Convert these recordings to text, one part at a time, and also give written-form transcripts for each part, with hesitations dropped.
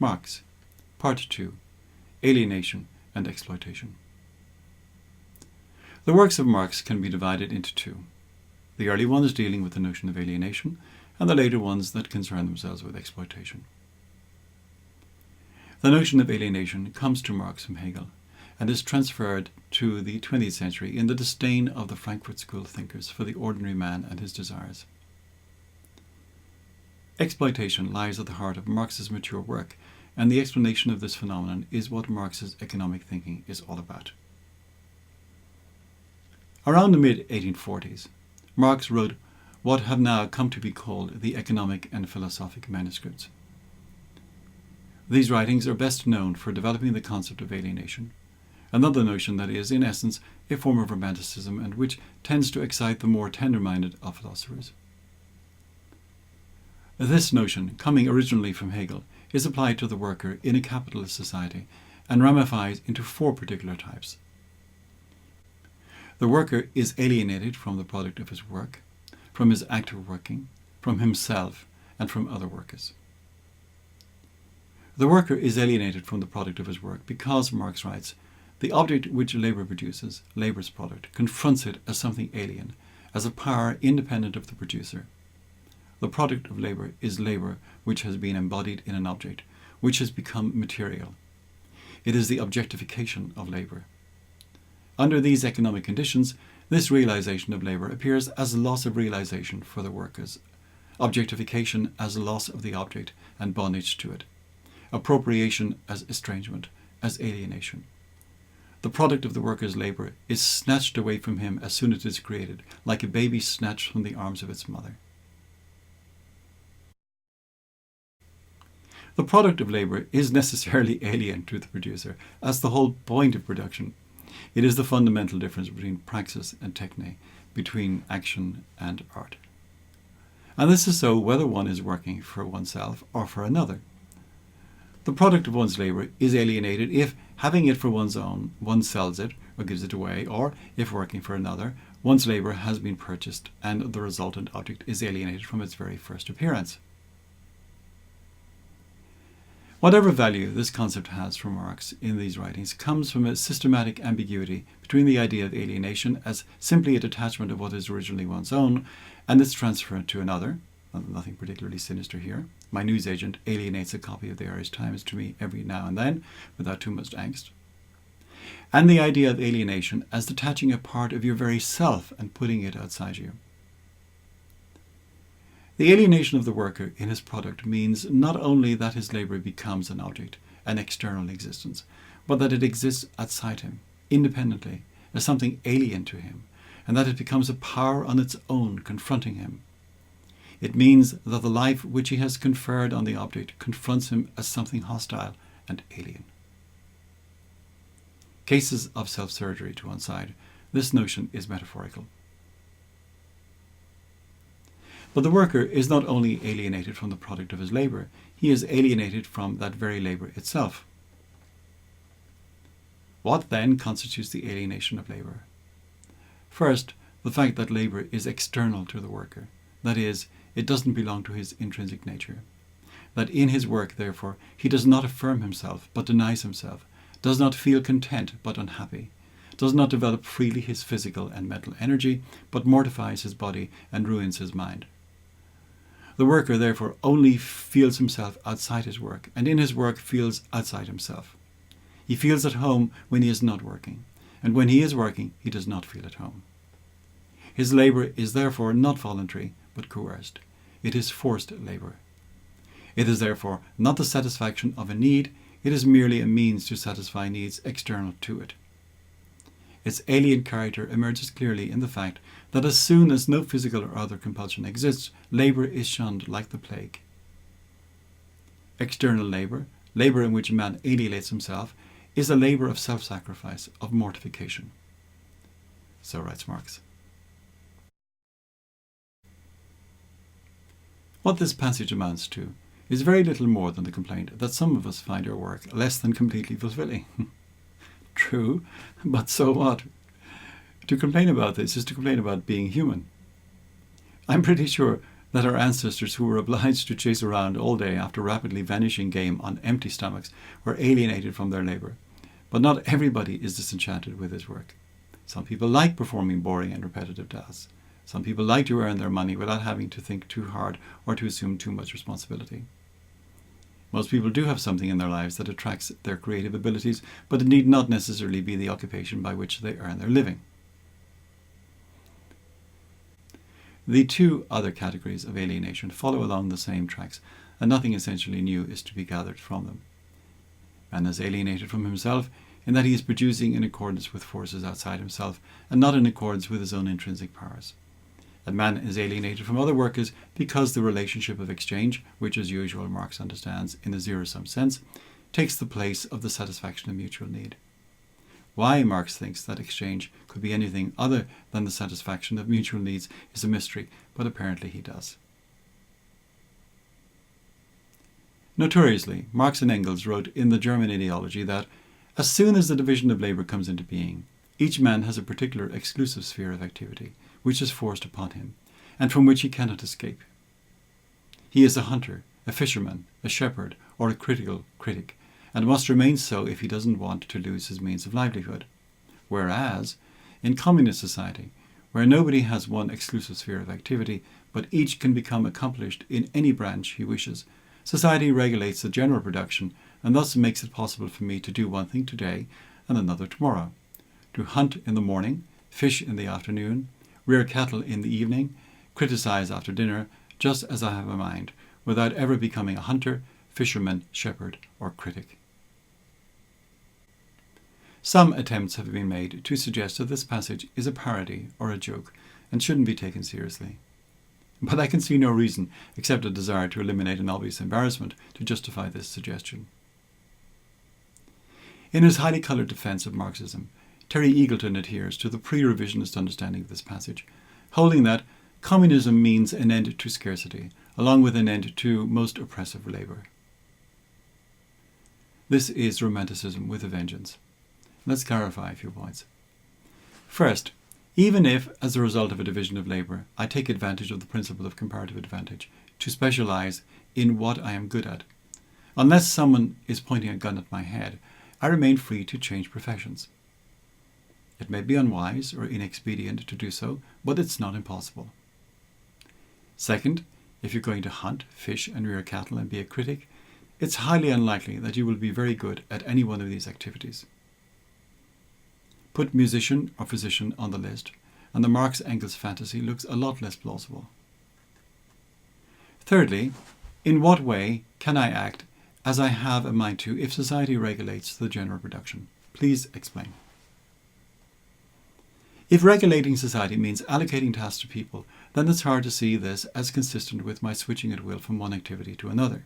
Marx, Part 2, Alienation and Exploitation. The works of Marx can be divided into two, the early ones dealing with the notion of alienation, and the later ones that concern themselves with exploitation. The notion of alienation comes to Marx from Hegel, and is transferred to the 20th century in the disdain of the Frankfurt School thinkers for the ordinary man and his desires. Exploitation lies at the heart of Marx's mature work, and the explanation of this phenomenon is what Marx's economic thinking is all about. Around the mid-1840s, Marx wrote what have now come to be called the economic and philosophic manuscripts. These writings are best known for developing the concept of alienation, another notion that is, in essence, a form of romanticism and which tends to excite the more tender-minded of philosophers. This notion, coming originally from Hegel, is applied to the worker in a capitalist society and ramifies into four particular types. The worker is alienated from the product of his work, from his act of working, from himself, and from other workers. The worker is alienated from the product of his work because, Marx writes, the object which labour produces, labour's product, confronts it as something alien, as a power independent of the producer. The product of labour is labour which has been embodied in an object, which has become material. It is the objectification of labour. Under these economic conditions, this realization of labour appears as a loss of realization for the workers, objectification as a loss of the object and bondage to it, appropriation as estrangement, as alienation. The product of the worker's labour is snatched away from him as soon as it is created, like a baby snatched from the arms of its mother. The product of labour is necessarily alien to the producer, as the whole point of production. It is the fundamental difference between praxis and techne, between action and art. And this is so whether one is working for oneself or for another. The product of one's labour is alienated if, having it for one's own, one sells it or gives it away, or, if working for another, one's labour has been purchased and the resultant object is alienated from its very first appearance. Whatever value this concept has for Marx in these writings comes from a systematic ambiguity between the idea of alienation as simply a detachment of what is originally one's own and its transfer to another. Nothing particularly sinister here. My newsagent alienates a copy of the Irish Times to me every now and then without too much angst. And the idea of alienation as detaching a part of your very self and putting it outside you. The alienation of the worker in his product means not only that his labour becomes an object, an external existence, but that it exists outside him, independently, as something alien to him, and that it becomes a power on its own, confronting him. It means that the life which he has conferred on the object confronts him as something hostile and alien. Cases of self-surgery to one side, this notion is metaphorical. But the worker is not only alienated from the product of his labour, he is alienated from that very labour itself. What then constitutes the alienation of labour? First, the fact that labour is external to the worker, that is, it doesn't belong to his intrinsic nature. That in his work, therefore, he does not affirm himself but denies himself, does not feel content but unhappy, does not develop freely his physical and mental energy but mortifies his body and ruins his mind. The worker, therefore, only feels himself outside his work, and in his work feels outside himself. He feels at home when he is not working, and when he is working, he does not feel at home. His labour is therefore not voluntary, but coerced. It is forced labour. It is therefore not the satisfaction of a need, it is merely a means to satisfy needs external to it. Its alien character emerges clearly in the fact that as soon as no physical or other compulsion exists, labour is shunned like the plague. External labour, labour in which a man alienates himself, is a labour of self-sacrifice, of mortification. So writes Marx. What this passage amounts to is very little more than the complaint that some of us find our work less than completely fulfilling. True, but so what? To complain about this is to complain about being human. I'm pretty sure that our ancestors who were obliged to chase around all day after rapidly vanishing game on empty stomachs were alienated from their labour. But not everybody is disenchanted with his work. Some people like performing boring and repetitive tasks. Some people like to earn their money without having to think too hard or to assume too much responsibility. Most people do have something in their lives that attracts their creative abilities, but it need not necessarily be the occupation by which they earn their living. The two other categories of alienation follow along the same tracks, and nothing essentially new is to be gathered from them. Man is alienated from himself in that he is producing in accordance with forces outside himself and not in accordance with his own intrinsic powers. And man is alienated from other workers because the relationship of exchange, which as usual Marx understands in a zero-sum sense, takes the place of the satisfaction of mutual need. Why Marx thinks that exchange could be anything other than the satisfaction of mutual needs is a mystery, but apparently he does. Notoriously, Marx and Engels wrote in the German ideology that as soon as the division of labour comes into being, each man has a particular exclusive sphere of activity, which is forced upon him, and from which he cannot escape. He is a hunter, a fisherman, a shepherd, or a critical critic, and must remain so if he doesn't want to lose his means of livelihood. Whereas, in communist society, where nobody has one exclusive sphere of activity, but each can become accomplished in any branch he wishes, society regulates the general production and thus makes it possible for me to do one thing today and another tomorrow. To hunt in the morning, fish in the afternoon, rear cattle in the evening, criticize after dinner, just as I have a mind, without ever becoming a hunter, fisherman, shepherd, or critic. Some attempts have been made to suggest that this passage is a parody or a joke and shouldn't be taken seriously. But I can see no reason, except a desire to eliminate an obvious embarrassment, to justify this suggestion. In his highly coloured defence of Marxism, Terry Eagleton adheres to the pre-revisionist understanding of this passage, holding that communism means an end to scarcity, along with an end to most oppressive labour. This is romanticism with a vengeance. Let's clarify a few points. First, even if, as a result of a division of labour, I take advantage of the principle of comparative advantage to specialise in what I am good at, unless someone is pointing a gun at my head, I remain free to change professions. It may be unwise or inexpedient to do so, but it's not impossible. Second, if you're going to hunt, fish and rear cattle and be a critic, it's highly unlikely that you will be very good at any one of these activities. Put musician or physician on the list, and the Marx-Engels fantasy looks a lot less plausible. Thirdly, in what way can I act as I have a mind to if society regulates the general production? Please explain. If regulating society means allocating tasks to people, then it's hard to see this as consistent with my switching at will from one activity to another.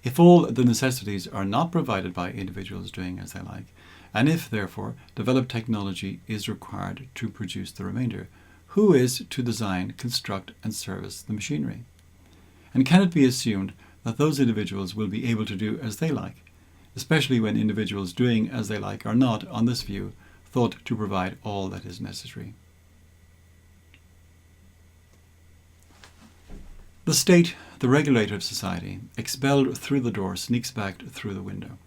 If all the necessities are not provided by individuals doing as they like, and if, therefore, developed technology is required to produce the remainder, who is to design, construct, and service the machinery? And can it be assumed that those individuals will be able to do as they like, especially when individuals doing as they like are not, on this view, thought to provide all that is necessary? The state, the regulator of society, expelled through the door, sneaks back through the window.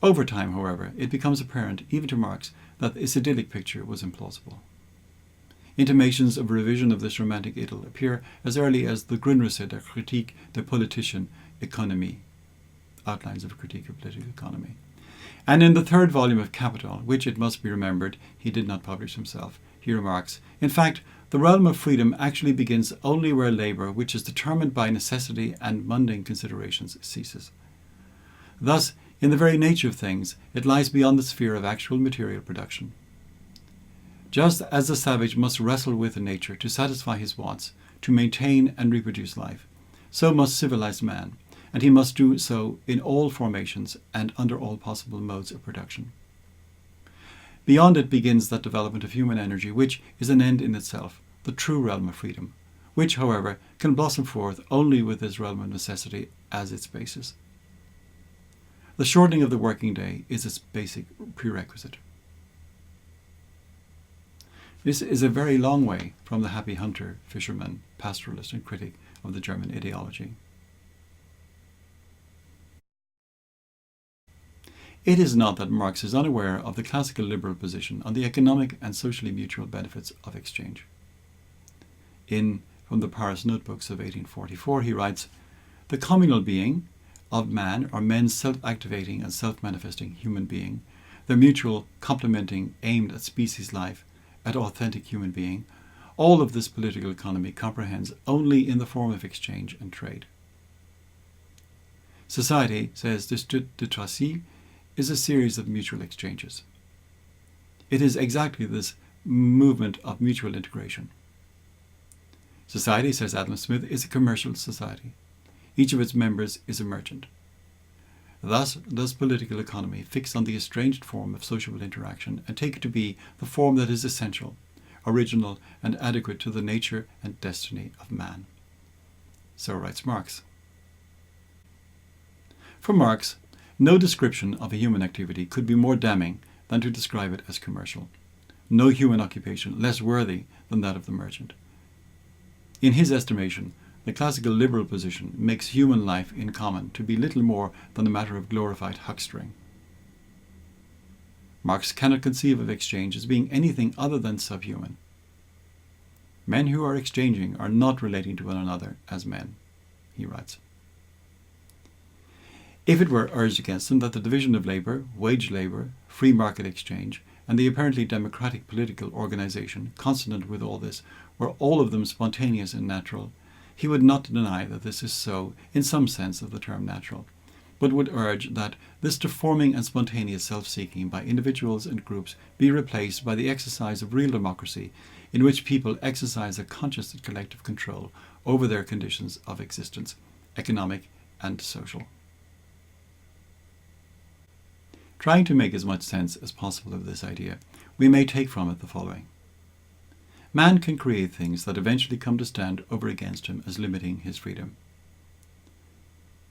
Over time, however, it becomes apparent, even to Marx, that this idyllic picture was implausible. Intimations of revision of this romantic idyll appear as early as the Grundrisse der Kritik der politischen Ökonomie, Outlines of a Critique of Political Economy, and in the third volume of Capital, which, it must be remembered, he did not publish himself, he remarks, in fact, the realm of freedom actually begins only where labour, which is determined by necessity and mundane considerations, ceases. Thus, in the very nature of things, it lies beyond the sphere of actual material production. Just as the savage must wrestle with nature to satisfy his wants, to maintain and reproduce life, so must civilized man, and he must do so in all formations and under all possible modes of production. Beyond it begins that development of human energy which is an end in itself, the true realm of freedom, which, however, can blossom forth only with this realm of necessity as its basis. The shortening of the working day is its basic prerequisite. This is a very long way from the happy hunter, fisherman, pastoralist and critic of the German ideology. It is not that Marx is unaware of the classical liberal position on the economic and socially mutual benefits of exchange. From the Paris Notebooks of 1844, he writes, "The communal being of man, or men's self-activating and self-manifesting human being, their mutual complementing aimed at species life, at authentic human being, all of this political economy comprehends only in the form of exchange and trade." Society, says de Tracy, is a series of mutual exchanges. It is exactly this movement of mutual integration. Society, says Adam Smith, is a commercial society. Each of its members is a merchant. Thus does political economy fix on the estranged form of sociable interaction and take it to be the form that is essential, original and adequate to the nature and destiny of man. So writes Marx. For Marx, no description of a human activity could be more damning than to describe it as commercial. No human occupation less worthy than that of the merchant. In his estimation, the classical liberal position makes human life in common to be little more than a matter of glorified huckstering. Marx cannot conceive of exchange as being anything other than subhuman. Men who are exchanging are not relating to one another as men, he writes. If it were urged against him that the division of labour, wage labour, free market exchange, and the apparently democratic political organisation consonant with all this were all of them spontaneous and natural, he would not deny that this is so in some sense of the term natural, but would urge that this deforming and spontaneous self-seeking by individuals and groups be replaced by the exercise of real democracy, in which people exercise a conscious and collective control over their conditions of existence, economic and social. Trying to make as much sense as possible of this idea, we may take from it the following. Man can create things that eventually come to stand over against him as limiting his freedom.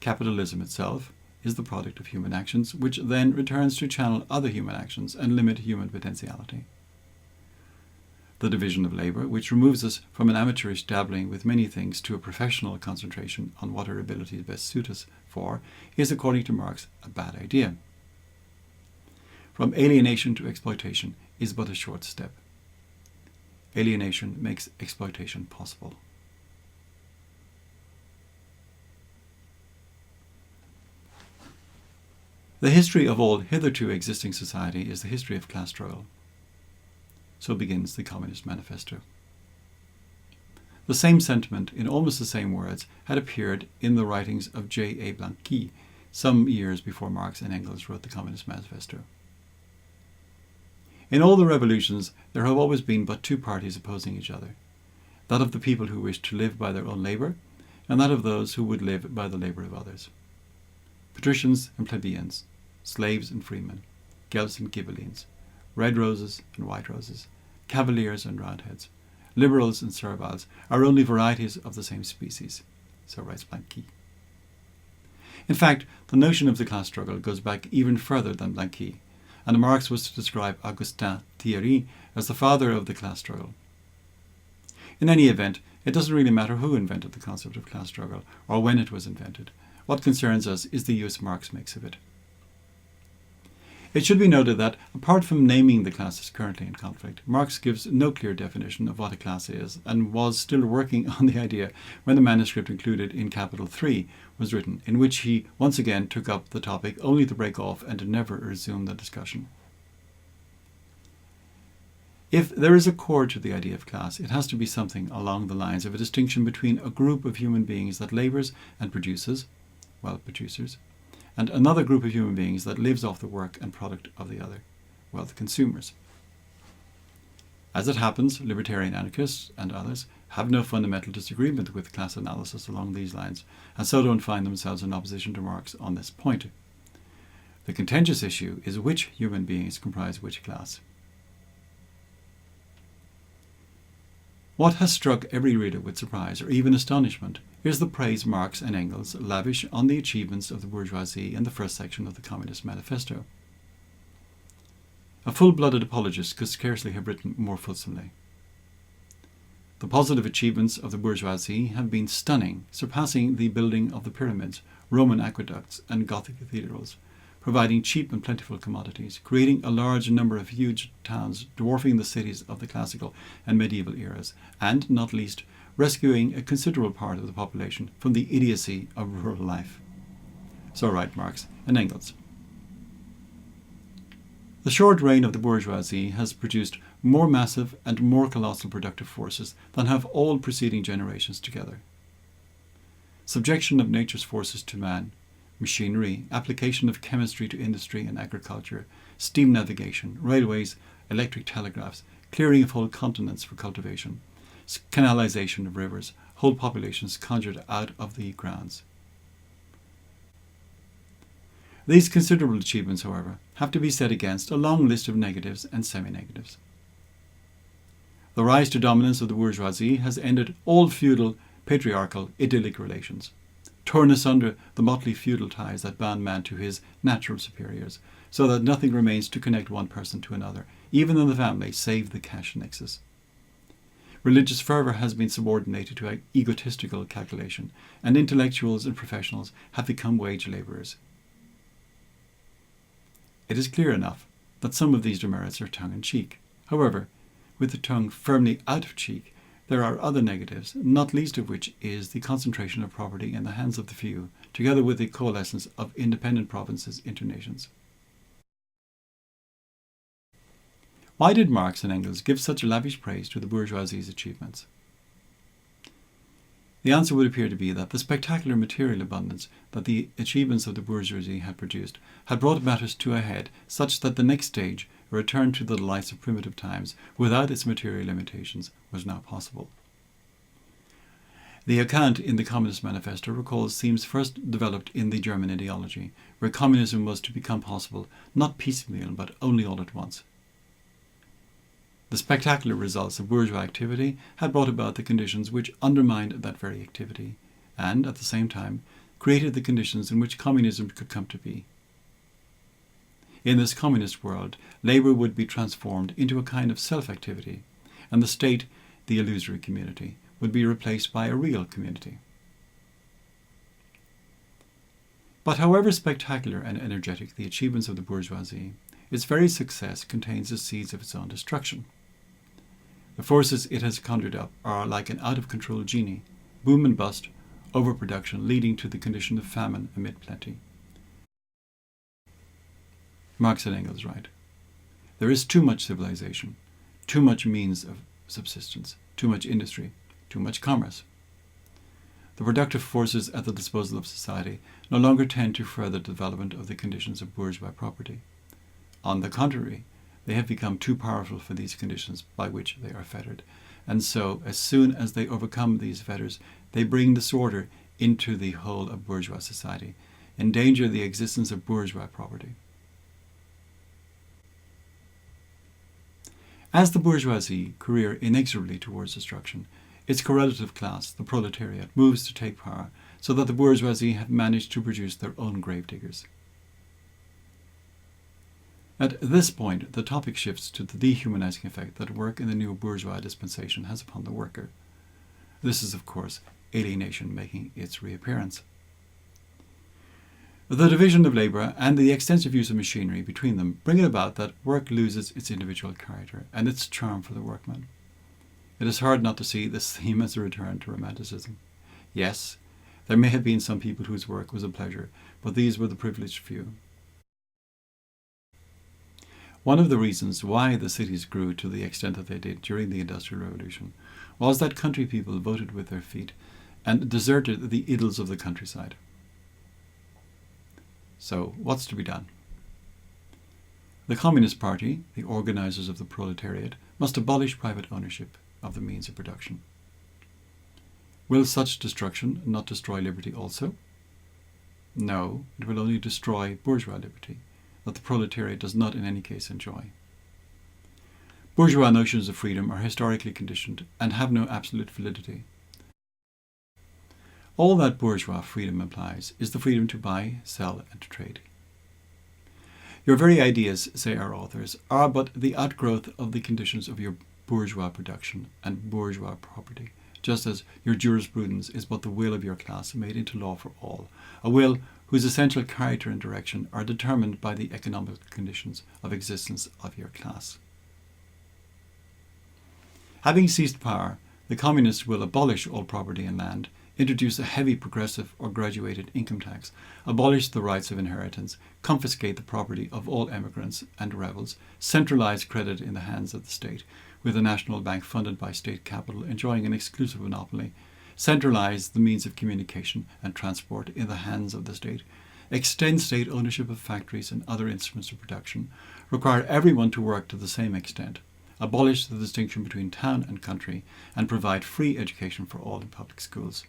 Capitalism itself is the product of human actions, which then returns to channel other human actions and limit human potentiality. The division of labour, which removes us from an amateurish dabbling with many things to a professional concentration on what our abilities best suit us for, is, according to Marx, a bad idea. From alienation to exploitation is but a short step. Alienation makes exploitation possible. The history of all hitherto existing society is the history of class struggle. So begins the Communist Manifesto. The same sentiment, in almost the same words, had appeared in the writings of J.A. Blanqui some years before Marx and Engels wrote the Communist Manifesto. In all the revolutions, there have always been but two parties opposing each other, that of the people who wished to live by their own labour, and that of those who would live by the labour of others. Patricians and plebeians, slaves and freemen, Guelphs and Ghibellines, red roses and white roses, cavaliers and roundheads, liberals and serviles are only varieties of the same species, so writes Blanqui. In fact, the notion of the class struggle goes back even further than Blanqui, and Marx was to describe Augustin Thierry as the father of the class struggle. In any event, it doesn't really matter who invented the concept of class struggle or when it was invented. What concerns us is the use Marx makes of it. It should be noted that, apart from naming the classes currently in conflict, Marx gives no clear definition of what a class is and was still working on the idea when the manuscript included in capital 3 was written, in which he once again took up the topic only to break off and to never resume the discussion. If there is a core to the idea of class, it has to be something along the lines of a distinction between a group of human beings that labours and produces, well, producers, and another group of human beings that lives off the work and product of the other, well, the consumers. As it happens, libertarian anarchists and others have no fundamental disagreement with class analysis along these lines, and so don't find themselves in opposition to Marx on this point. The contentious issue is which human beings comprise which class. What has struck every reader with surprise or even astonishment is the praise Marx and Engels lavish on the achievements of the bourgeoisie in the first section of the Communist Manifesto. A full-blooded apologist could scarcely have written more fulsomely. The positive achievements of the bourgeoisie have been stunning, surpassing the building of the pyramids, Roman aqueducts, and Gothic cathedrals, providing cheap and plentiful commodities, creating a large number of huge towns dwarfing the cities of the classical and medieval eras, and, not least, rescuing a considerable part of the population from the idiocy of rural life. So write Marx and Engels. The short reign of the bourgeoisie has produced more massive and more colossal productive forces than have all preceding generations together. Subjection of nature's forces to man, machinery, application of chemistry to industry and agriculture, steam navigation, railways, electric telegraphs, clearing of whole continents for cultivation, canalization of rivers, whole populations conjured out of the grounds. These considerable achievements, however, have to be set against a long list of negatives and semi-negatives. The rise to dominance of the bourgeoisie has ended all feudal, patriarchal, idyllic relations, torn asunder the motley feudal ties that bound man to his natural superiors, so that nothing remains to connect one person to another, even in the family, save the cash nexus. Religious fervour has been subordinated to egotistical calculation, and intellectuals and professionals have become wage labourers. It is clear enough that some of these demerits are tongue-in-cheek. However, with the tongue firmly out of cheek, there are other negatives, not least of which is the concentration of property in the hands of the few, together with the coalescence of independent provinces into nations. Why did Marx and Engels give such lavish praise to the bourgeoisie's achievements? The answer would appear to be that the spectacular material abundance that the achievements of the bourgeoisie had produced had brought matters to a head such that the next stage, a return to the delights of primitive times without its material limitations, was now possible. The account in the Communist Manifesto recalls themes first developed in the German ideology, where communism was to become possible not piecemeal but only all at once. The spectacular results of bourgeois activity had brought about the conditions which undermined that very activity, and, at the same time, created the conditions in which communism could come to be. In this communist world, labour would be transformed into a kind of self-activity, and the state, the illusory community, would be replaced by a real community. But however spectacular and energetic the achievements of the bourgeoisie, its very success contains the seeds of its own destruction. The forces it has conjured up are like an out-of-control genie, boom and bust, overproduction leading to the condition of famine amid plenty. Marx and Engels write, "There is too much civilization, too much means of subsistence, too much industry, too much commerce. The productive forces at the disposal of society no longer tend to further development of the conditions of bourgeois property. On the contrary, they have become too powerful for these conditions by which they are fettered, and so, as soon as they overcome these fetters, they bring disorder into the whole of bourgeois society, endanger the existence of bourgeois property." As the bourgeoisie career inexorably towards destruction, its correlative class, the proletariat, moves to take power, so that the bourgeoisie have managed to produce their own gravediggers. At this point, the topic shifts to the dehumanizing effect that work in the new bourgeois dispensation has upon the worker. This is, of course, alienation making its reappearance. The division of labour and the extensive use of machinery between them bring it about that work loses its individual character and its charm for the workman. It is hard not to see this theme as a return to romanticism. Yes, there may have been some people whose work was a pleasure, but these were the privileged few. One of the reasons why the cities grew to the extent that they did during the Industrial Revolution was that country people voted with their feet and deserted the idols of the countryside. So, what's to be done? The Communist Party, the organisers of the proletariat, must abolish private ownership of the means of production. Will such destruction not destroy liberty also? No, it will only destroy bourgeois liberty, that the proletariat does not in any case enjoy. Bourgeois notions of freedom are historically conditioned and have no absolute validity. All that bourgeois freedom implies is the freedom to buy, sell, and to trade. Your very ideas, say our authors, are but the outgrowth of the conditions of your bourgeois production and bourgeois property, just as your jurisprudence is but the will of your class made into law for all, a will whose essential character and direction are determined by the economic conditions of existence of your class. Having seized power, the communists will abolish all property and land, introduce a heavy progressive or graduated income tax, abolish the rights of inheritance, confiscate the property of all emigrants and rebels, centralize credit in the hands of the state, with a national bank funded by state capital enjoying an exclusive monopoly, centralize the means of communication and transport in the hands of the state, extend state ownership of factories and other instruments of production, require everyone to work to the same extent, abolish the distinction between town and country, and provide free education for all in public schools.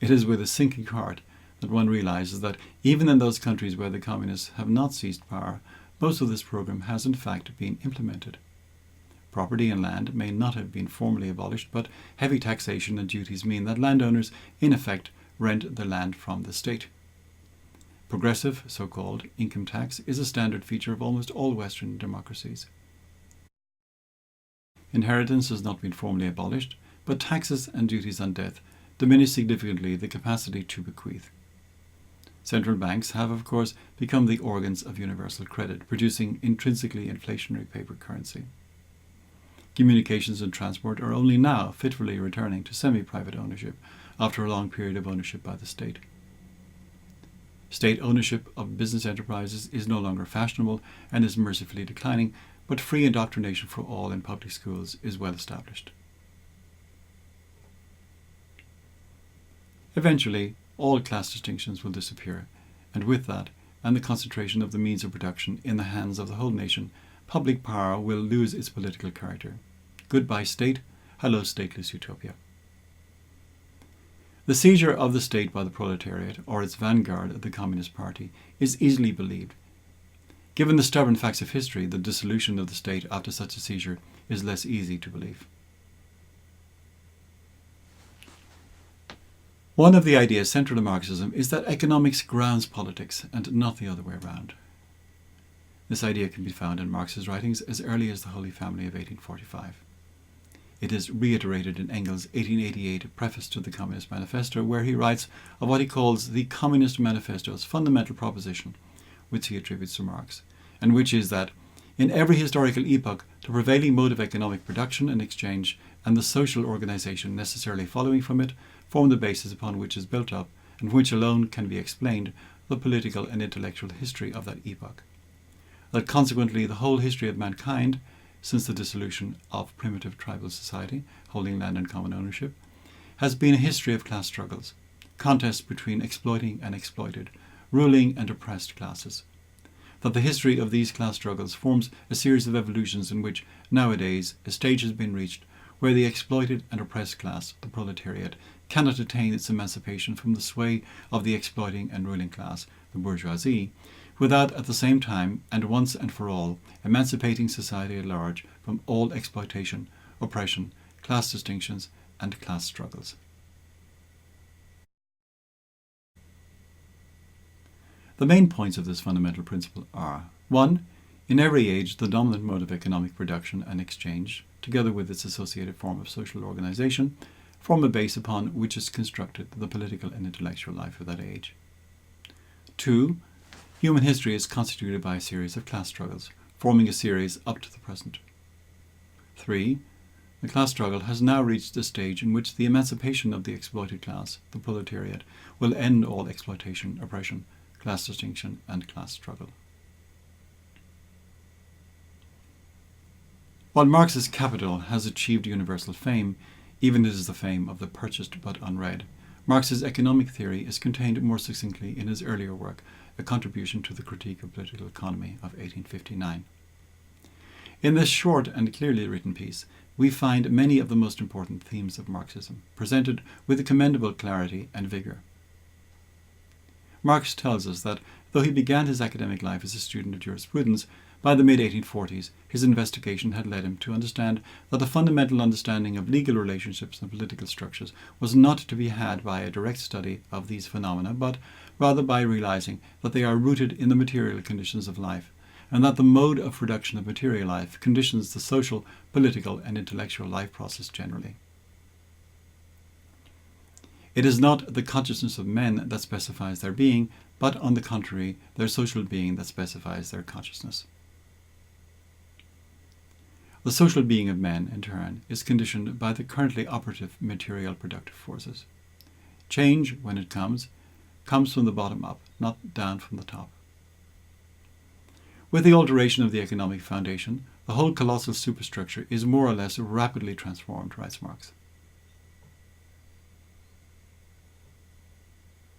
It is with a sinking heart that one realizes that even in those countries where the communists have not seized power, most of this program has in fact been implemented. Property and land may not have been formally abolished, but heavy taxation and duties mean that landowners in effect rent their land from the state. Progressive, so-called, income tax is a standard feature of almost all Western democracies. Inheritance has not been formally abolished, but taxes and duties on death diminish significantly the capacity to bequeath. Central banks have, of course, become the organs of universal credit, producing intrinsically inflationary paper currency. Communications and transport are only now fitfully returning to semi-private ownership after a long period of ownership by the state. State ownership of business enterprises is no longer fashionable and is mercifully declining, but free indoctrination for all in public schools is well established. Eventually, all class distinctions will disappear, and with that, and the concentration of the means of production in the hands of the whole nation, public power will lose its political character. Goodbye state, hello stateless utopia. The seizure of the state by the proletariat, or its vanguard, the Communist Party, is easily believed. Given the stubborn facts of history, the dissolution of the state after such a seizure is less easy to believe. One of the ideas central to Marxism is that economics grounds politics and not the other way around. This idea can be found in Marx's writings as early as the Holy Family of 1845. It is reiterated in Engels' 1888 preface to the Communist Manifesto, where he writes of what he calls the Communist Manifesto's fundamental proposition, which he attributes to Marx, and which is that in every historical epoch, the prevailing mode of economic production and exchange and the social organization necessarily following from it form the basis upon which is built up, and which alone can be explained, the political and intellectual history of that epoch. That consequently the whole history of mankind, since the dissolution of primitive tribal society, holding land in common ownership, has been a history of class struggles, contests between exploiting and exploited, ruling and oppressed classes. That the history of these class struggles forms a series of evolutions in which, nowadays, a stage has been reached where the exploited and oppressed class, the proletariat, cannot attain its emancipation from the sway of the exploiting and ruling class, the bourgeoisie, without at the same time, and once and for all, emancipating society at large from all exploitation, oppression, class distinctions, and class struggles. The main points of this fundamental principle are: 1. In every age, the dominant mode of economic production and exchange, together with its associated form of social organization, form a base upon which is constructed the political and intellectual life of that age. 2. Human history is constituted by a series of class struggles, forming a series up to the present. 3. The class struggle has now reached a stage in which the emancipation of the exploited class, the proletariat, will end all exploitation, oppression, class distinction, and class struggle. While Marx's Capital has achieved universal fame, even as the fame of the purchased but unread, Marx's economic theory is contained more succinctly in his earlier work, A Contribution to the Critique of Political Economy of 1859. In this short and clearly written piece, we find many of the most important themes of Marxism, presented with a commendable clarity and vigour. Marx tells us that, though he began his academic life as a student of jurisprudence, by the mid-1840s his investigation had led him to understand that a fundamental understanding of legal relationships and political structures was not to be had by a direct study of these phenomena, but rather by realizing that they are rooted in the material conditions of life, and that the mode of production of material life conditions the social, political, and intellectual life process generally. It is not the consciousness of men that specifies their being, but on the contrary, their social being that specifies their consciousness. The social being of men, in turn, is conditioned by the currently operative material productive forces. Change, when it comes from the bottom up, not down from the top. With the alteration of the economic foundation, the whole colossal superstructure is more or less rapidly transformed, writes Marx.